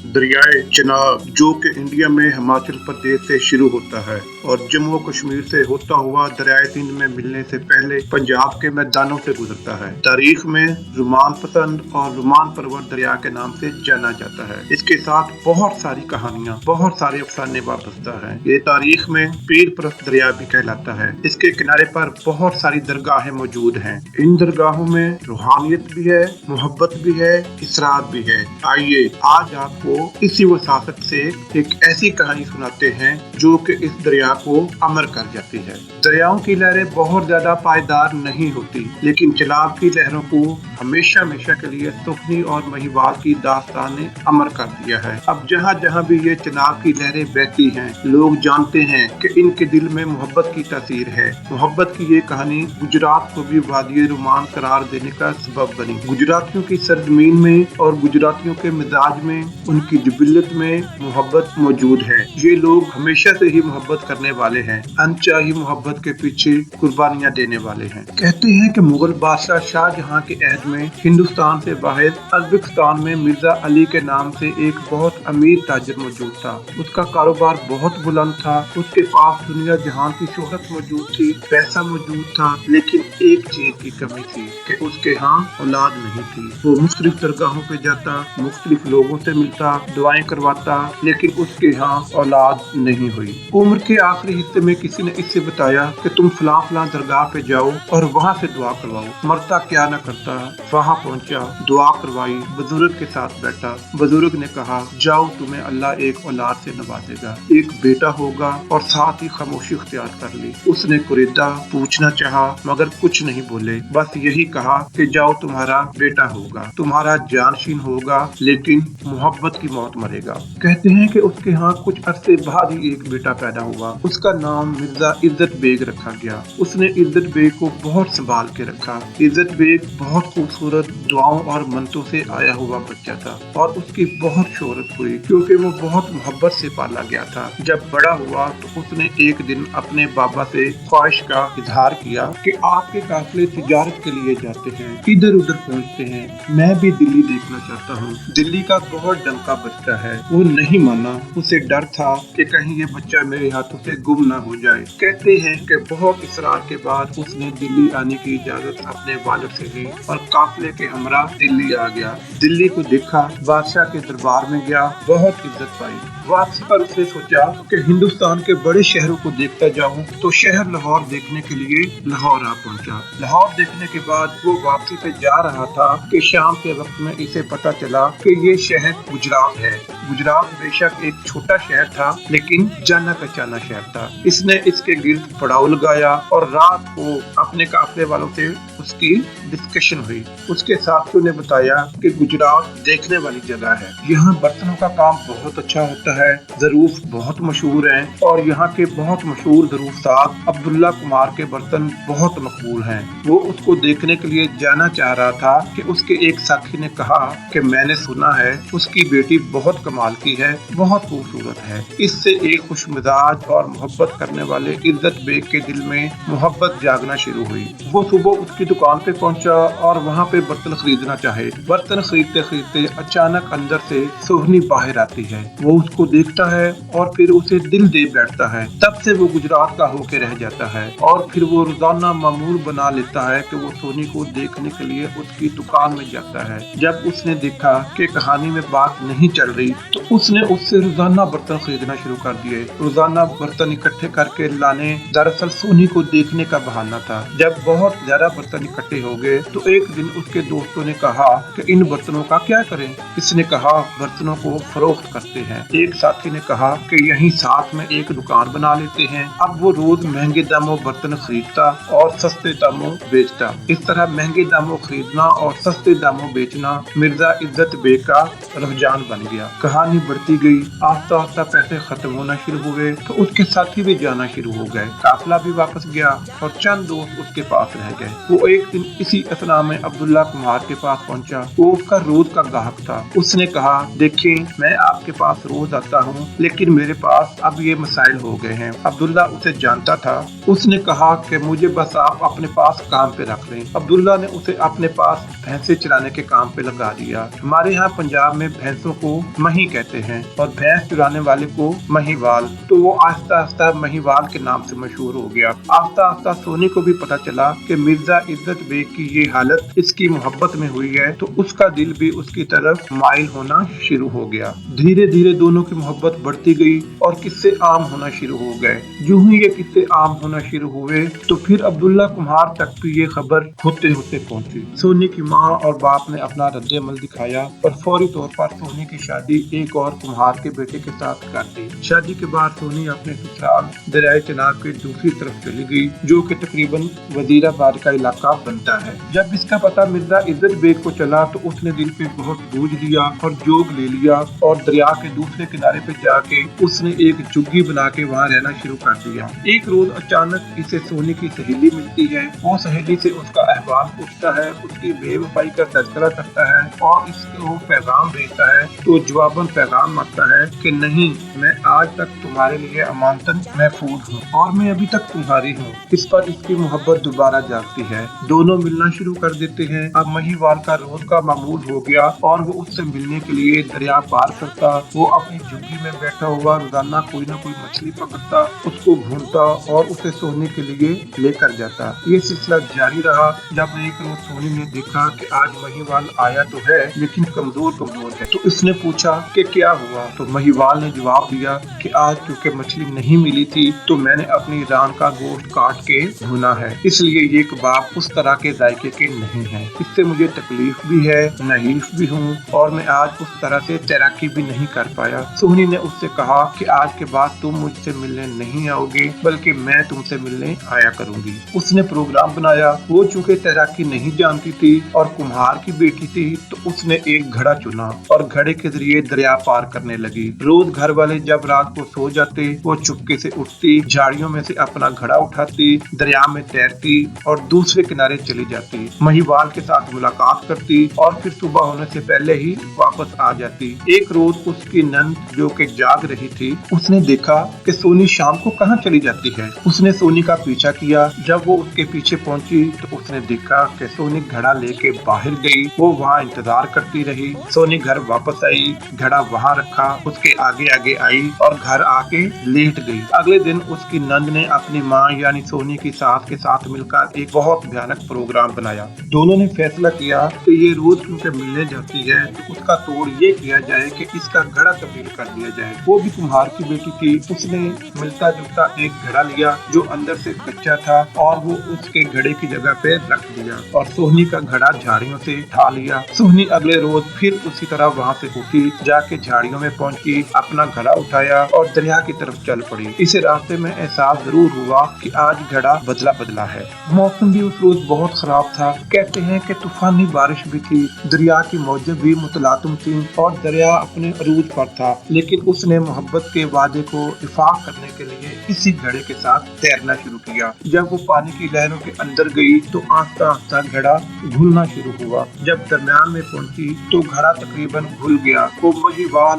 दरियाए चिनाब जो कि इंडिया में हिमाचल प्रदेश से शुरू होता है और जम्मू कश्मीर से होता हुआ दरियाए सिंध में मिलने से पहले पंजाब के मैदानों से गुजरता है। तारीख में रुमान पसंद और रुमान परवर दरिया के नाम से जाना जाता है। इसके साथ बहुत सारी कहानियां, बहुत सारे अफसाने वाबस्ता है। ये तारीख में पीर परस्त दरिया भी कहलाता है। इसके किनारे पर बहुत सारी दरगाहें मौजूद हैं। इन दरगाहों में रूहानियत भी है, मोहब्बत भी है, इसरार भी है। आइए आज आपको इसी वसाफत से एक ऐसी कहानी सुनाते हैं जो कि इस दरिया को अमर कर जाती है। दरियाओं की लहरें बहुत ज्यादा पायदार नहीं होती, लेकिन चिनाब की लहरों को हमेशा हमेशा के लिए सुखनी और महिवाल की दास्तान ने अमर कर दिया है। अब जहाँ जहाँ भी ये चिनाब की लहरें बहती हैं, लोग जानते हैं कि इनके दिल में मोहब्बत की तासीर है। मोहब्बत की ये कहानी गुजरात को भी वादी रुमान करार देने का सबब बनी। गुजरातियों की सरजमीन में और गुजरातियों के मिजाज में, उनकी जुबिलत में मोहब्बत मौजूद है। ये लोग हमेशा से ही मोहब्बत करने वाले हैं, अनचाही मोहब्बत के पीछे कुर्बानियां देने वाले हैं। कहते हैं कि मुगल बादशाह शाहजहां के अहद में हिंदुस्तान से बाहर अज़्बकिस्तान में मिर्जा अली के नाम से एक बहुत अमीर ताजिर मौजूद था। उसका कारोबार बहुत बुलंद था, उसके पास दुनिया जहान की शोहरत मौजूद थी, पैसा मौजूद था, लेकिन एक चीज की कमी थी कि उसके यहाँ औलाद नहीं थी। वो मुख्तलिफ दरगाहों पे जाता, मुख्तलिफ लोगों से मिलता, दुआएं करवाता, लेकिन उसके यहाँ औलाद नहीं हुई। उम्र के आखिरी हिस्से में किसी ने इससे बताया कि तुम फलां फलां दरगाह पे जाओ और वहाँ से दुआ करवाओ। मरता क्या न करता, वहाँ पहुँचा, दुआ करवाई, बुजुर्ग के साथ बैठा। बुजुर्ग ने कहा, जाओ तुम्हें अल्लाह एक औलाद से नवाजेगा, एक बेटा होगा, और साथ ही खामोशी इख्तियार कर ली। उसने कुरीदा पूछना चाहा मगर कुछ नहीं बोले, बस यही कहा कि जाओ तुम्हारा बेटा होगा, तुम्हारा जानशीन होगा, लेकिन मोहब्बत की मौत मरेगा। कहते हैं कि उसके यहाँ कुछ अरसे बाद ही एक बेटा पैदा हुआ। उसका नाम मिर्जा इज्जत बेग रखा गया। उसने इज्जत बेग को बहुत संभाल के रखा। इज्जत बेग बहुत खूबसूरत दुआओं और मंतों से आया हुआ बच्चा था और उसकी बहुत शोहरत हुई क्योंकि वो बहुत मोहब्बत से पाला गया था। जब बड़ा हुआ तो उसने एक दिन अपने बाबा से ख्वाहिश का इजहार किया कि आपके काफिले तिजारत के लिए जाते हैं, इधर उधर पहुँचते हैं, मैं भी दिल्ली देखना चाहता हूँ। दिल्ली का बहुत डंका बच्चा है। वो नहीं माना, उसे डर था कि कहीं ये बच्चा मेरे हाथों से गुम ना हो जाए। कहते हैं कि बहुत इसरार के बाद उसने दिल्ली आने की इजाजत अपने वालिद से ली और काफिले के हमरा दिल्ली आ गया। दिल्ली को देखा, बादशाह के दरबार में गया, बहुत इज्जत पाई। वापसी पर उसने सोचा कि हिंदुस्तान के बड़े शहरों को देखता जाऊं, तो शहर लाहौर देखने के लिए लाहौर आ पहुंचा। लाहौर देखने के बाद वो वापसी पे जा रहा था कि शाम के वक्त में इसे पता चला कि ये शहर गुजरात है। गुजरात बेशक एक छोटा शहर था, लेकिन जाना पहचाना शहर था। इसने इसके गिर्द पड़ाव लगाया और रात को अपने काफिले वालों से उसकी डिस्कशन हुई। उसके साथियों ने बताया कि गुजरात देखने वाली जगह है, यहाँ बर्तनों का काम बहुत अच्छा होता है, ज़रूफ बहुत मशहूर हैं और यहाँ के बहुत मशहूर ज़रूफ साहब अब्दुल्ला कुमार के बर्तन बहुत मकबूल हैं। वो उसको देखने के लिए जाना चाह रहा था कि उसके एक साथी ने कहा कि मैंने सुना है उसकी बेटी बहुत कमाल की है, बहुत खूबसूरत है। इससे एक खुश मिजाज और मोहब्बत करने वाले इज्जत बेग के दिल में मोहब्बत जागना शुरू हुई। वो सुबह उसकी दुकान पे पहुंचा और वहाँ पे बर्तन खरीदना चाहे। बर्तन खरीदते खरीदते अचानक अंदर से सोहनी बाहर आती है। वो उसको देखता है और फिर उसे दिल दे बैठता है। तब से वो गुजरात का होके रह जाता है और फिर वो रोजाना मामूल बना लेता है कि वो सोनी को देखने के लिए उसकी दुकान में जाता है। जब उसने देखा कि कहानी में बात नहीं चल रही तो उसने उससे रोजाना बर्तन खरीदना शुरू कर दिए। रोजाना बर्तन इकट्ठे करके लाने दरअसल सोनी को देखने का बहाना था। जब बहुत ज्यादा बर्तन इकट्ठे हो गए तो एक दिन उसके दोस्तों ने कहा कि इन बर्तनों का क्या करें। इसने कहा बर्तनों को फरोख्त करते हैं। एक साथी ने कहा कि यहीं साथ में एक दुकान बना लेते हैं। अब वो रोज महंगे दामों बर्तन खरीदता और सस्ते दामों बेचता। इस तरह महंगे दामों खरीदना और सस्ते दामों बेचना मिर्जा इज्जत बेग का रुझान बन गया। कहानी बढ़ती गई, आस्ता आस्ता पैसे खत्म होना शुरू हुए तो उसके साथी भी जाना शुरू हो गए। काफिला भी वापस गया और चंद दोस्त उसके पास रह गए। वो एक दिन इसी असना में अब्दुल्ला कुम्हार के पास पहुंचा। वो उसका रोज का ग्राहक था। उसने कहा, देखिए मैं आपके पास रोज आता हूँ, लेकिन मेरे पास अब ये मसाइल हो गए हैं। अब्दुल्ला उसे जानता था। उसने कहा कि मुझे बस आप अपने पास काम पे रख लें। अब्दुल्ला ने उसे अपने पास भैंसे चराने के काम पे लगा दिया। हमारे यहाँ पंजाब में भैंसों को मही कहते हैं और भैंस चुराने वाले को महीवाल। तो वो आहिस्ता आहिस्ता महीवाल के नाम से मशहूर हो गया। आहिस्ता आहिस्ता सोनी को भी पता चला कि मिर्जा इज्जत बेग की ये हालत इसकी मोहब्बत में हुई है, तो उसका दिल भी उसकी तरफ माइल होना शुरू हो गया। धीरे धीरे दोनों की मोहब्बत बढ़ती गई और किस्से आम होना शुरू हो गए। यूं ही ये किस्से आम होना शुरू हुए तो फिर अब्दुल्ला कुम्हार तक भी ये खबर होते होते पहुंची। सोनी की माँ और बाप ने अपना रद्द-ए-अमल दिखाया और फौरी तौर पर सोनी की शादी एक और कुम्हार के बेटे के साथ कर दी। शादी के बाद सोनी अपने ससुराल दरियाए चनाब के दूसरी तरफ चली गई, जो कि तकरीबन वजीराबाद का इलाका बनता है। जब इसका पता मिर्जा इज्जत बेग को चला तो उसने दिल पे बहुत बोझ लिया और जोग ले लिया और दरिया के दूसरे किनारे पे जाके उसने एक झुग्गी बना के वहाँ रहना शुरू कर दिया। एक रोज अचानक इसे सोनी की सहेली मिलती है। वो सहेली से उसका अहवाल पूछता है, उसकी बेवफाई का तज़किरा करता है और इसको पैगाम भेजता है। तो जवाबन पैगाम आता है कि नहीं, मैं आज तक तुम्हारे लिए अमानतन महफूज हूँ और मैं अभी तक तुम्हारी हूँ। इस पर इसकी मोहब्बत दोबारा जागती है। दोनों मिलना शुरू कर देते हैं। अब महीवाल का रोज का मामूल हो गया और वो उससे मिलने के लिए दरिया पार करता। वो अपनी झुग्गी में बैठा हुआ रोजाना कोई न कोई मछली पकड़ता, उसको भूनता और उसे सोने के लिए लेकर जाता। ये सिलसिला जारी रहा। जब एक रोज सोनी ने देखा कि आज महीवाल आया तो है लेकिन कमजोर है, तो उसने पूछा कि क्या हुआ। तो महीवाल ने जवाब दिया कि आज क्योंकि मछली नहीं मिली थी तो मैंने अपनी रान का गोश्त काट के भुना है, इसलिए ये कबाब उस तरह के जायके के नहीं है। इससे मुझे तकलीफ भी है, नहीफ भी हूँ और मैं आज उस तरह से तैराकी भी नहीं कर पाया। सोनी ने उससे कहा कि आज के बाद तुम मुझसे मिलने नहीं आओगे, बल्कि मैं तुमसे मिलने आया करूंगी। उसने प्रोग्राम बनाया। वो चूंकि तैराकी नहीं जानती थी और कुम्हार की बेटी थी, तो उसने एक घड़ा चुना और घड़े के जरिए दरिया पार करने लगी। रोज घर वाले जब रात को सो जाते, वो चुपके से उठती, झाड़ियों में से अपना घड़ा उठाती, दरिया में तैरती और दूसरे किनारे चली जाती। महीवाल के साथ मुलाकात करती और फिर सुबह होने से पहले ही वापस आ जाती। एक रोज उसकी नंद जो कि जाग रही थी, उसने देखा कि सोनी शाम को कहाँ चली जाती है। उसने सोनी का पीछा किया। जब वो उसके पीछे पहुंची तो उसने देखा कि सोनी घड़ा लेके बाहर गई। वो वहाँ इंतजार करती रही। सोनी घर वापस आई, घड़ा वहाँ रखा, उसके आगे आगे आई और घर आके लेट गई। अगले दिन उसकी नंद ने अपनी माँ यानी सोनी की सास के साथ मिलकर एक बहुत भयानक प्रोग्राम बनाया। दोनों ने फैसला किया कि ये रोज उनसे मिलने जाती है तो उसका तोड़ ये किया जाए कि इसका घड़ा तब्दील कर दिया जाए। वो भी कुम्हार की बेटी थी। उसने मिलता जुलता एक घड़ा लिया जो अंदर से कच्चा था और वो उसके घड़े की जगह पे रख दिया और सोनी का घड़ा झाड़ियों से उठा लिया। सोनी अगले रोज फिर उसी तरह वहाँ से उठी, जाके झाड़ियों में पहुंची, अपना घड़ा उठाया और दरिया की तरफ चल पड़ी। इसे रास्ते में एहसास जरूर हुआ कि आज घड़ा बदला बदला है। मौसम भी उस रोज बहुत खराब था। कहते हैं कि तूफानी बारिश भी थी, दरिया की मौजें भी मुतलातम थी और दरिया अपने अरूज पर था, लेकिन उसने मोहब्बत के वादे को इफाक करने के लिए इसी घड़े के साथ तैरना शुरू किया। जब वो पानी की लहरों के अंदर गई तो आहिस्ता आहिस्ता घड़ा घुलना शुरू हुआ। जब दरमियान में पहुंची तो घड़ा तकरीबन घुल गया। वो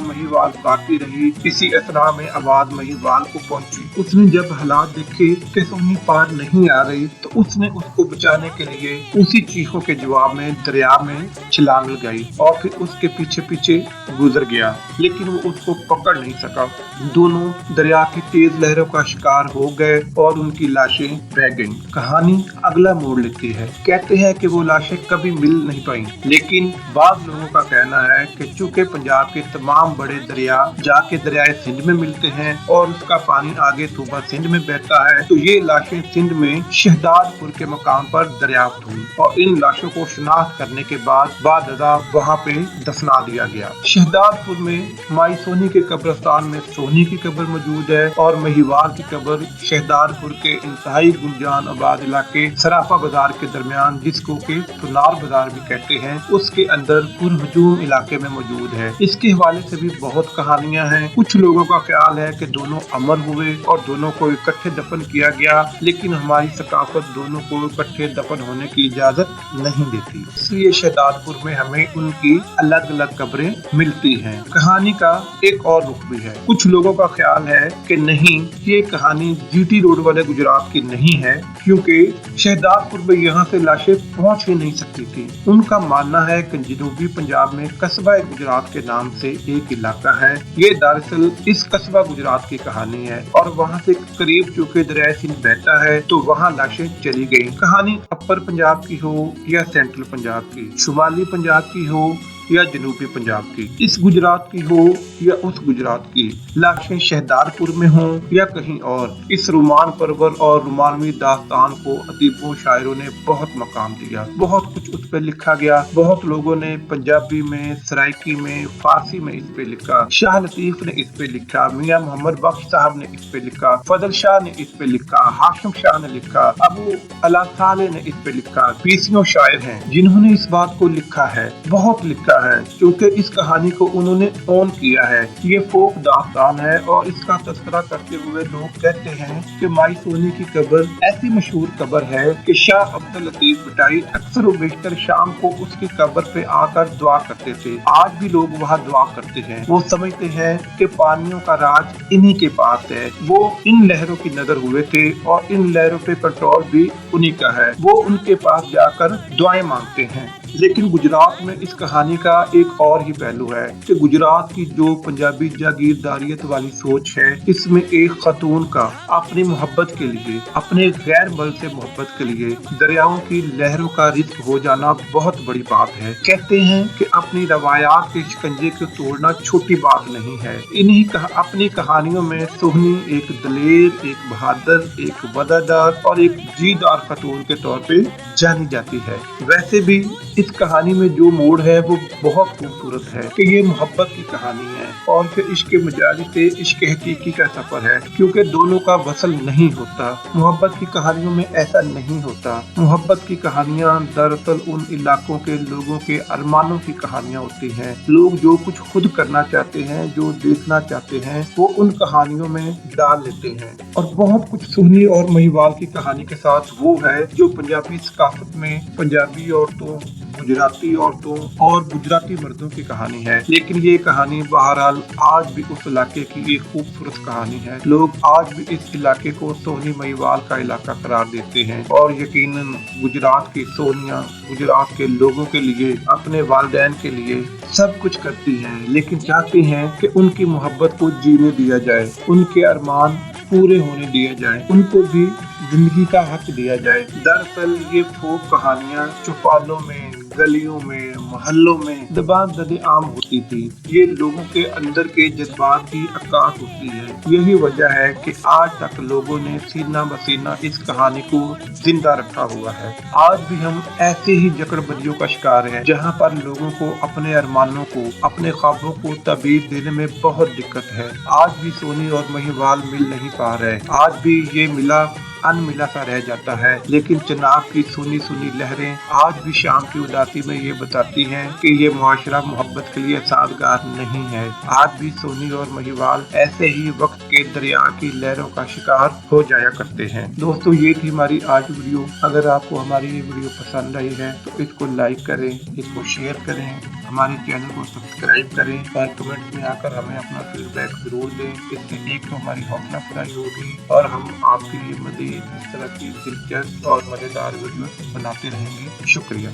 महीवाल गाती रही। इसी असरा में आवाज महीवाल को पहुंची। उसने जब हालात देखे कि सोनी पार नहीं आ रही तो उसने उसको बचाने के लिए उसी चीखों के जवाब में दरिया में छलांग लगाई और फिर उसके पीछे पीछे गुजर गया, लेकिन वो उसको पकड़ नहीं सका। दोनों दरिया की तेज लहरों का शिकार हो गए और उनकी लाशें बह गईं। कहानी अगला मोड़ लेती है। कहते हैं कि वो लाशें कभी मिल नहीं पाई, लेकिन बाद लोगों का कहना है कि चूंकि पंजाब के तमाम बड़े दरिया जाके दरियाए सिंध में मिलते हैं और उसका पानी आगे सूबा सिंध में बहता है, तो ये लाशें सिंध में शहदादपुर के मकाम पर दरियाफ्त हुई और इन लाशों को शनाख्त करने के बाद वहाँ पे दफना दिया गया। शहदादपुर में माई सोनी के कब्रिस्तान में सोनी की कब्र मौजूद है और महीवाल की कब्र शहदादपुर के इंतहाई गुंजान आबाद इलाके सराफा बाजार के दरमियान, जिसको के सुनार बाजार भी कहते हैं, उसके अंदर पुरहजूम इलाके में मौजूद है। इसके हवाले से भी बहुत कहानियां हैं। कुछ लोगों का ख्याल है कि दोनों अमर हुए और दोनों को इकट्ठे दफन किया गया, लेकिन हमारी सकाफत दोनों को इकट्ठे उनके दफन होने की इजाजत नहीं देती, इसलिए शहदादपुर में हमें उनकी अलग अलग कब्रें मिलती हैं। कहानी का एक और रुख भी है। कुछ लोगों का ख्याल है कि नहीं, ये कहानी जीटी रोड वाले गुजरात की नहीं है, क्योंकि शहदादपुर में यहाँ से लाशें पहुँच ही नहीं सकती थी। उनका मानना है कि जनूबी पंजाब में कस्बा गुजरात के नाम से एक इलाका है। ये दरअसल इस कस्बा गुजरात की कहानी है और वहाँ से करीब चूंकि दरिया सिंध बहता है तो वहाँ लाशें चली गई। कहानी अपर पंजाब की हो या सेंट्रल पंजाब की, शुमाली पंजाब की हो या जनूबी पंजाब की, इस गुजरात की हो या उस गुजरात की, लाशें शहदादपुर में हो या कहीं और, इस रोमान परवर और रोमानवी दास्तान को अदीबों शायरों ने बहुत मकाम दिया। बहुत कुछ उस पर लिखा गया। बहुत लोगों ने पंजाबी में, सराइकी में, फारसी में इस पे लिखा। शाह लतीफ ने इस पे लिखा, मियां मोहम्मद बख्श साहब ने इस पे लिखा, फजल शाह ने इस पे लिखा, हाशिम शाह ने लिखा, अबू अला साले ने इस पे लिखा। बीसियों शायर हैं जिन्होंने इस बात को लिखा है, बहुत लिखा है, क्योंकि इस कहानी को उन्होंने ओन किया है। ये फोक दास्तान है और इसका तस्करा करते हुए लोग कहते हैं कि माई सोनी की कब्र ऐसी मशहूर कब्र है कि शाह अब्दुल लतीफ भटाई अक्सर व बेशतर शाम को उसकी कब्र पे आकर दुआ करते थे। आज भी लोग वहाँ दुआ करते हैं। वो समझते हैं कि पानियों का राज इन्हीं के पास है। वो इन लहरों की नजर हुए थे और इन लहरों पे कंट्रोल भी उन्हीं का है। वो उनके पास जाकर दुआएं मांगते हैं। लेकिन गुजरात में इस कहानी का एक और ही पहलू है कि गुजरात की जो पंजाबी जागीरदारियत वाली सोच है, इसमें एक खतून का अपनी मोहब्बत के लिए, अपने गैर मर्द से मोहब्बत के लिए दरियाओं की लहरों का रिस्क हो जाना बहुत बड़ी बात है। कहते हैं कि अपनी रवायात के शिकंजे को तोड़ना छोटी बात नहीं है। अपनी कहानियों में सोहनी एक दलेर, एक बहादुर, एक वफादार और एक जीदार खतून के तौर पे जानी जाती है। वैसे भी इस कहानी में जो मोड़ है वो बहुत खूबसूरत है कि ये मोहब्बत की कहानी है और फिर इश्क मजाजी से इश्क हकीकी का सफर है, क्योंकि दोनों का वसल नहीं होता। मोहब्बत की कहानियों में ऐसा नहीं होता। मोहब्बत की कहानियां दरअसल उन इलाकों के लोगों के अरमानों की कहानियां होती हैं। लोग जो कुछ खुद करना चाहते हैं, जो देखना चाहते हैं, वो उन कहानियों में डाल लेते हैं। और बहुत कुछ सुहनी और महिवाल की कहानी के साथ वो है जो पंजाबी सकाफत में पंजाबी औरतों, गुजराती औरतों और गुजराती मर्दों की कहानी है। लेकिन ये कहानी बहरहाल आज भी उस इलाके की एक खूबसूरत कहानी है। लोग आज भी इस इलाके को सोहनी महिवाल का इलाका करार देते हैं और यकीनन गुजरात की सोहनियां गुजरात के लोगों के लिए, अपने वालिदैन के लिए सब कुछ करती हैं, लेकिन चाहती हैं कि उनकी मोहब्बत को जीने दिया जाए, उनके अरमान पूरे होने दिया जाए, उनको भी जिंदगी का हक दिया जाए। दरअसल ये फोक कहानियां चौपालों में, गलियों में, मोहल्लों में दबान ददे आम होती थी। ये लोगों के अंदर के जज्बात की अक्कास होती है। यही वजह है कि आज तक लोगों ने सीना बसीना इस कहानी को जिंदा रखा हुआ है। आज भी हम ऐसे ही जकड़बंदियों का शिकार हैं, जहाँ पर लोगों को अपने अरमानों को, अपने ख्वाबों को तबीर देने में बहुत दिक्कत है। आज भी सोनी और महिवाल मिल नहीं पा रहे। आज भी ये मिला अनमिला सा रह जाता है। लेकिन चनाब की सुनी सुनी लहरें आज भी शाम की उदासी में ये बताती हैं कि ये मुआशरा मोहब्बत के लिए सादगार नहीं है। आज भी सोनी और महिवाल ऐसे ही वक्त के दरिया की लहरों का शिकार हो जाया करते हैं। दोस्तों, ये थी हमारी आज वीडियो। अगर आपको हमारी ये वीडियो पसंद आई है तो इसको लाइक करें, इसको शेयर करें, हमारे चैनल को सब्सक्राइब करें और कमेंट में आकर हमें अपना फीडबैक जरूर दें। इससे एक तो हमारी हौसला अफजाई होगी और हम आपके लिए मज़ीद इस तरह की दिलचस्प और मज़ेदार वीडियो बनाते रहेंगे। शुक्रिया।